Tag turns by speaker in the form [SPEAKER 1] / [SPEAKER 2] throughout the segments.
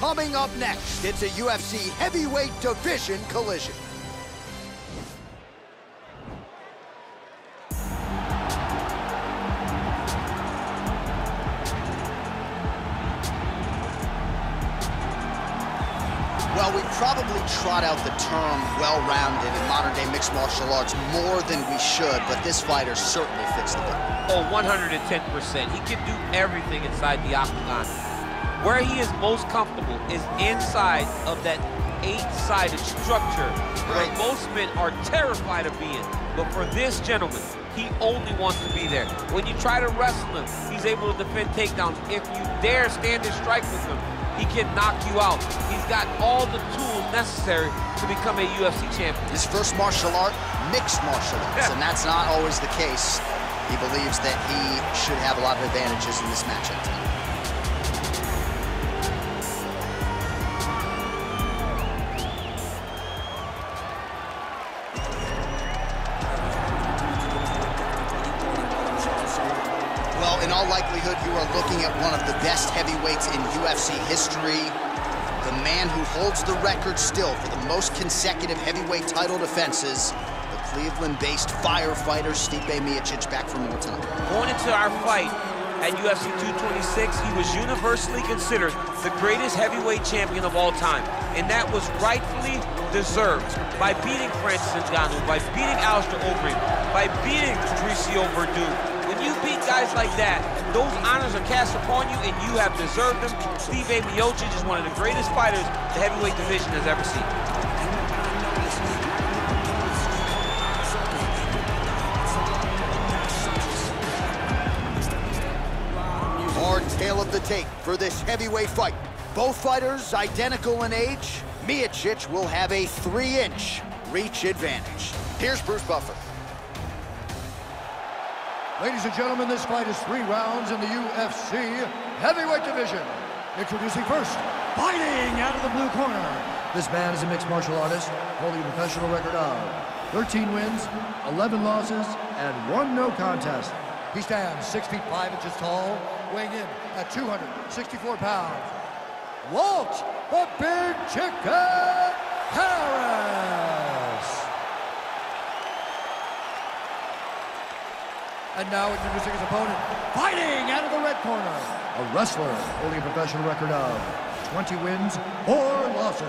[SPEAKER 1] Coming up next, it's a UFC heavyweight division collision. Well, we probably trot out the term well-rounded in modern-day mixed martial arts more than we should, but this fighter certainly fits the bill.
[SPEAKER 2] Oh, 110%. He can do everything inside the octagon. Where he is most comfortable is inside of that 8-sided structure where most men are terrified of being. But for this gentleman, he only wants to be there. When you try to wrestle him, he's able to defend takedowns. If you dare stand and strike with him, he can knock you out. He's got all the tools necessary to become a UFC champion.
[SPEAKER 1] His first martial art, mixed martial arts, and that's not always the case. He believes that he should have a lot of advantages in this matchup tonight. Well, in all likelihood, you are looking at one of the best heavyweights in UFC history. The man who holds the record still for the most consecutive heavyweight title defenses. The Cleveland-based firefighter, Stipe Miocic, back for more time.
[SPEAKER 2] Going into our fight at UFC 226, he was universally considered the greatest heavyweight champion of all time. And that was rightfully deserved by beating Francis Ngannou, by beating Alistair Overeem, by beating Patricio Verdun. When you beat guys like that, those honors are cast upon you, and you have deserved them. Stipe Miocic is one of the greatest fighters the heavyweight division has ever seen.
[SPEAKER 1] Hard tail of the tape for this heavyweight fight. Both fighters identical in age. Miocic will have a 3-inch reach advantage. Here's Bruce Buffer.
[SPEAKER 3] Ladies and gentlemen, this fight is 3 rounds in the UFC heavyweight division. Introducing first, fighting out of the blue corner. This man is a mixed martial artist, holding a professional record of 13 wins, 11 losses, and 1 no contest. He stands 6 feet 5 inches tall, weighing in at 264 pounds. Walt the Big Chicken Harris. And now introducing his opponent, fighting out of the red corner. A wrestler holding a professional record of 20 wins, 4 losses.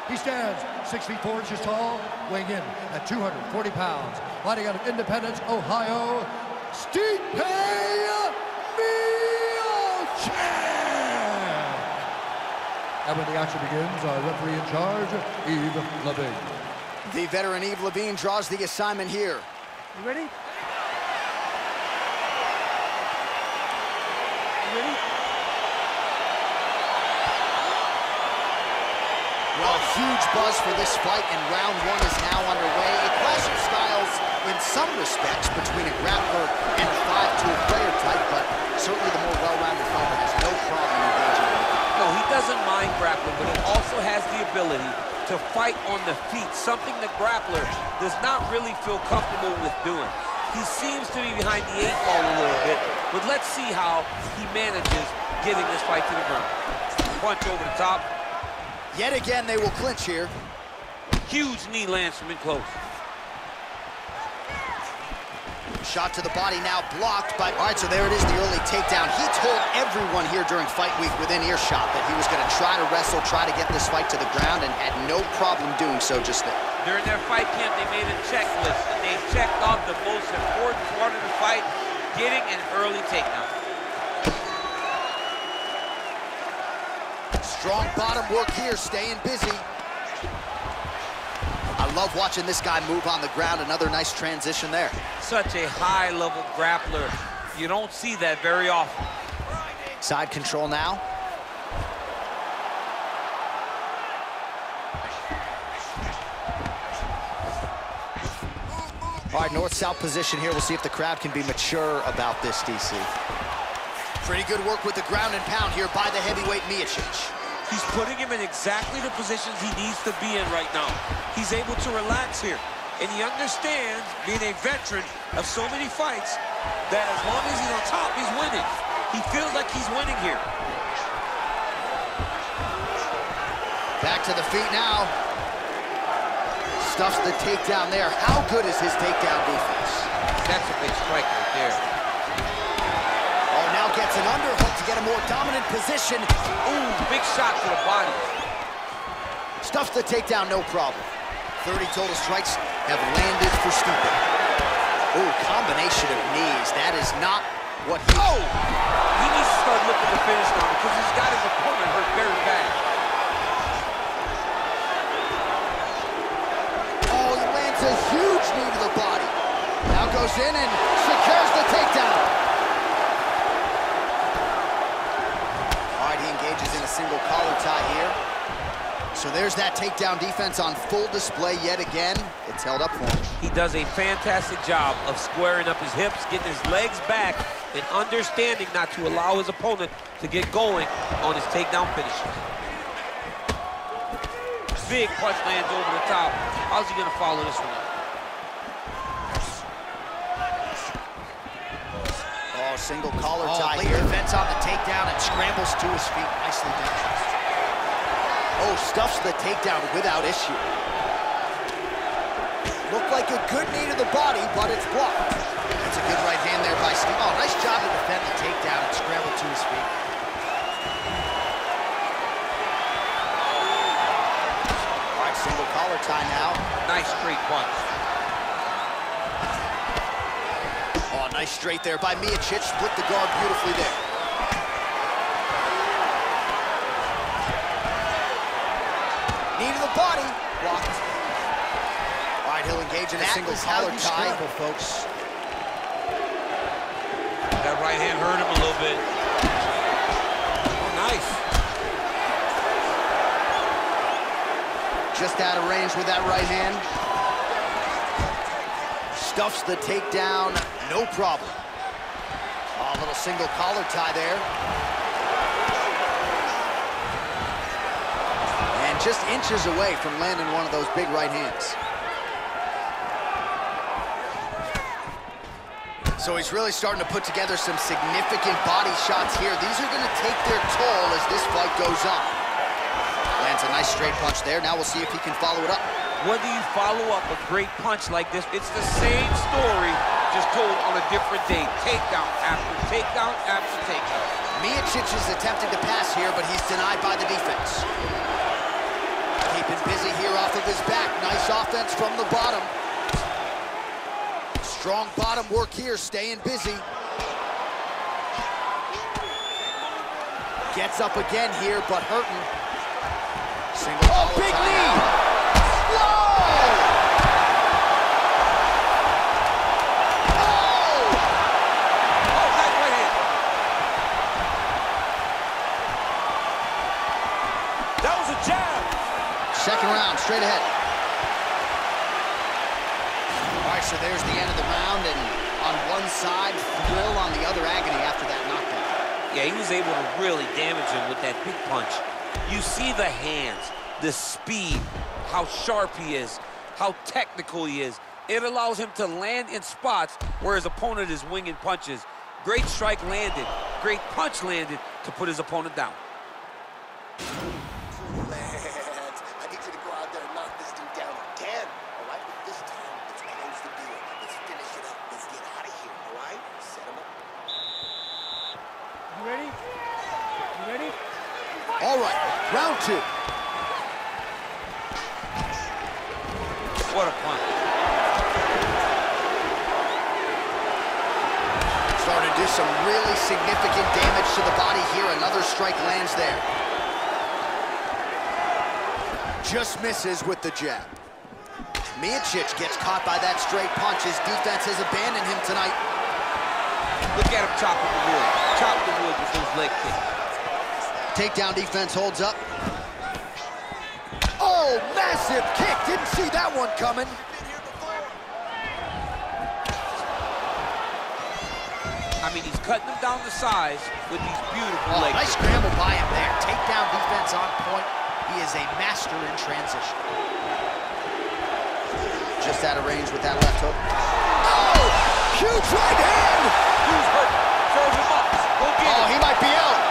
[SPEAKER 3] He stands 6 feet 4 inches tall, weighing in at 240 pounds. Fighting out of Independence, Ohio, Stipe Miocic. And when the action begins, our referee in charge, Yves Levine.
[SPEAKER 1] The veteran Yves Levine draws the assignment here.
[SPEAKER 3] You ready?
[SPEAKER 1] Well, huge buzz for this fight, and round 1 is now underway. A clash of styles in some respects between a grappler and a 5-tool player type, but certainly the more well-rounded fighter has no problem engaging.
[SPEAKER 2] No, he doesn't mind grappling, but he also has the ability to fight on the feet, something the grappler does not really feel comfortable with doing. He seems to be behind the 8 ball a little bit, but let's see how he manages getting this fight to the ground. Punch over the top.
[SPEAKER 1] Yet again, they will clinch here.
[SPEAKER 2] Huge knee lands from in close.
[SPEAKER 1] Shot to the body now blocked by... All right, so there it is, the early takedown. He told everyone here during fight week within earshot that he was going to try to wrestle, try to get this fight to the ground, and had no problem doing so just there.
[SPEAKER 2] During their fight camp, they made a checklist, and they checked off the most important part of the fight, getting an early takedown.
[SPEAKER 1] Strong bottom work here, staying busy. I love watching this guy move on the ground. Another nice transition there.
[SPEAKER 2] Such a high-level grappler. You don't see that very often.
[SPEAKER 1] Side control now. All right, north-south position here. We'll see if the crowd can be mature about this, DC. Pretty good work with the ground and pound here by the heavyweight Miocic.
[SPEAKER 2] He's putting him in exactly the positions he needs to be in right now. He's able to relax here. And he understands, being a veteran of so many fights, that as long as he's on top, he's winning. He feels like he's winning here.
[SPEAKER 1] Back to the feet now. Stuffs the takedown there. How good is his takedown defense?
[SPEAKER 2] That's a big strike right there.
[SPEAKER 1] Oh, now gets an underhook to get a more dominant position.
[SPEAKER 2] Ooh, big shot to the body.
[SPEAKER 1] Stuffs the takedown, no problem. 30 total strikes have landed for Stipe. Ooh, combination of knees. That is not what he...
[SPEAKER 2] Oh! He needs to start looking to finish now because he's got his opponent hurt very bad.
[SPEAKER 1] Oh, he lands a huge knee to the body. Now goes in and secures the takedown. All right, he engages in a single collar tie here. So there's that takedown defense on full display yet again. It's held up for him.
[SPEAKER 2] He does a fantastic job of squaring up his hips, getting his legs back, and understanding not to allow his opponent to get going on his takedown finishes. Big punch lands over the top. How's he gonna follow this one up?
[SPEAKER 1] Oh, single collar tie here. Defense on the takedown and scrambles to his feet. Nicely done. Oh, stuffs the takedown without issue. Looked like a good knee to the body, but it's blocked. That's a good right hand there by Steve. Oh, nice job to defend the takedown and scramble to his feet. All right, single collar tie now.
[SPEAKER 2] Nice straight punch.
[SPEAKER 1] Oh, nice straight there by Miocic. Split the guard beautifully there. Knee to the body, blocked. All right, he'll engage in a single collar tie. Folks.
[SPEAKER 2] That right hand hurt him a little bit. Oh, nice.
[SPEAKER 1] Just out of range with that right hand. Stuffs the takedown, no problem. Oh, a little single collar tie there. Just inches away from landing one of those big right hands. So he's really starting to put together some significant body shots here. These are going to take their toll as this fight goes on. Lands a nice straight punch there. Now we'll see if he can follow it up.
[SPEAKER 2] When do you follow up a great punch like this? It's the same story, just told on a different day. Takedown after takedown after takedown.
[SPEAKER 1] Miocic is attempting to pass here, but he's denied by the defense. Keeping busy here off of his back. Nice offense from the bottom. Strong bottom work here, staying busy. Gets up again here, but hurting. Single collar
[SPEAKER 2] big
[SPEAKER 1] tie
[SPEAKER 2] knee!
[SPEAKER 1] out. Whoa! Oh!
[SPEAKER 2] Oh, nice right hand. That was a jab.
[SPEAKER 1] Second round, straight ahead. All right, so there's the end of the round, and on one side, thrill, on the other, agony after that knockdown.
[SPEAKER 2] Yeah, he was able to really damage him with that big punch. You see the hands, the speed, how sharp he is, how technical he is. It allows him to land in spots where his opponent is winging punches. Great strike landed, great punch landed to put his opponent down.
[SPEAKER 1] All right, round two.
[SPEAKER 2] What a punch.
[SPEAKER 1] Starting to do some really significant damage to the body here. Another strike lands there. Just misses with the jab. Miocic gets caught by that straight punch. His defense has abandoned him tonight.
[SPEAKER 2] Look at him chopping the wood. Chop the wood with those leg kicks.
[SPEAKER 1] Takedown defense holds up. Oh, massive kick. Didn't see that one coming.
[SPEAKER 2] I mean, he's cutting him down to size with these beautiful leg
[SPEAKER 1] nice
[SPEAKER 2] kicks.
[SPEAKER 1] scramble by him there. Takedown defense on point. He is a master in transition. Just out of range with that left hook. Oh, huge right hand.
[SPEAKER 2] He's hurt. Serve him up. Go get him.
[SPEAKER 1] He might be out.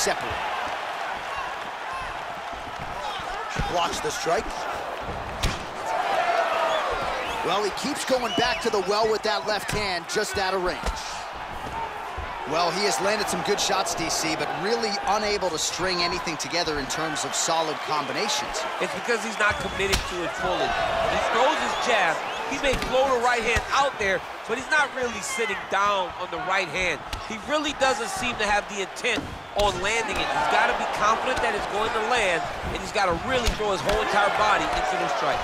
[SPEAKER 1] separate. Blocks the strike. Well, he keeps going back to the well with that left hand, just out of range. Well, he has landed some good shots, DC, but really unable to string anything together in terms of solid combinations.
[SPEAKER 2] It's because he's not committed to it fully. He throws his jab. He may throw the right hand out there, but he's not really sitting down on the right hand. He really doesn't seem to have the intent on landing it. He's got to be confident that it's going to land, and he's got to really throw his whole entire body into those strikes.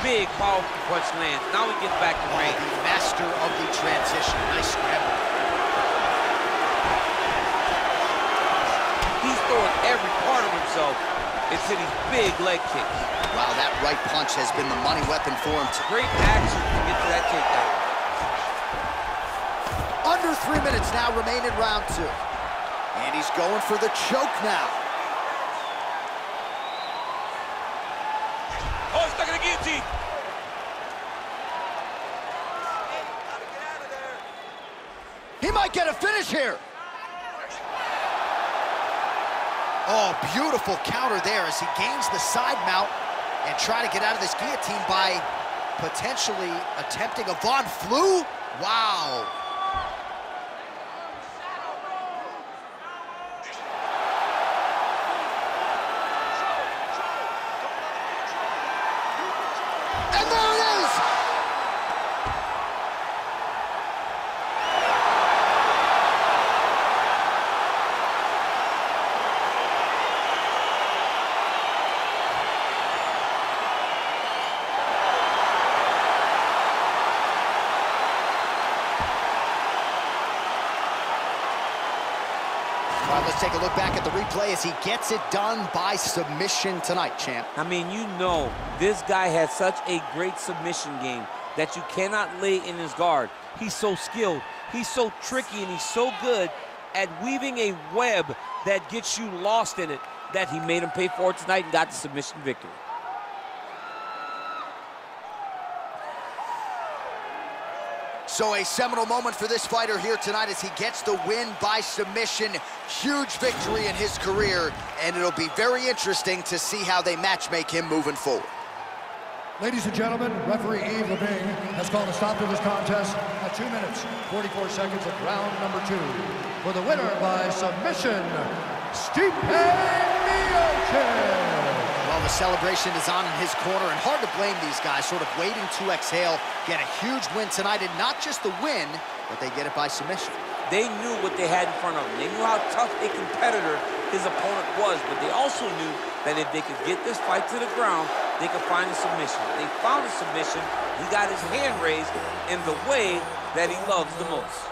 [SPEAKER 2] Big, powerful punch lands. Now he gets back to range.
[SPEAKER 1] The master of the transition. Nice scramble.
[SPEAKER 2] He's throwing every part of himself into these big leg kicks.
[SPEAKER 1] Wow, that right punch has been the money weapon for him.
[SPEAKER 2] Great action to get to that takedown.
[SPEAKER 1] Under 3 minutes now remain in round 2. And he's going for the choke now.
[SPEAKER 2] Oh, he's stuck in the guillotine.
[SPEAKER 1] He might get a finish here. Oh, beautiful counter there as he gains the side mount and try to get out of this guillotine by potentially attempting a Von Flue. Wow. And there it is. All right, let's take a look back at the replay as he gets it done by submission tonight, champ.
[SPEAKER 2] I mean, you know, this guy has such a great submission game that you cannot lay in his guard. He's so skilled, he's so tricky, and he's so good at weaving a web that gets you lost in it that he made him pay for it tonight and got the submission victory.
[SPEAKER 1] So a seminal moment for this fighter here tonight as he gets the win by submission. Huge victory in his career, and it'll be very interesting to see how they matchmake him moving forward.
[SPEAKER 3] Ladies and gentlemen, referee Yves Leving has called a stop to this contest at 2 minutes, 44 seconds of round number 2. For the winner by submission, Stipe Miocic.
[SPEAKER 1] Well, the celebration is on in his corner, and hard to blame these guys, sort of waiting to exhale, get a huge win tonight, and not just the win, but they get it by submission.
[SPEAKER 2] They knew what they had in front of them. They knew how tough a competitor his opponent was, but they also knew that if they could get this fight to the ground, they could find a submission. They found a submission. He got his hand raised in the way that he loves the most.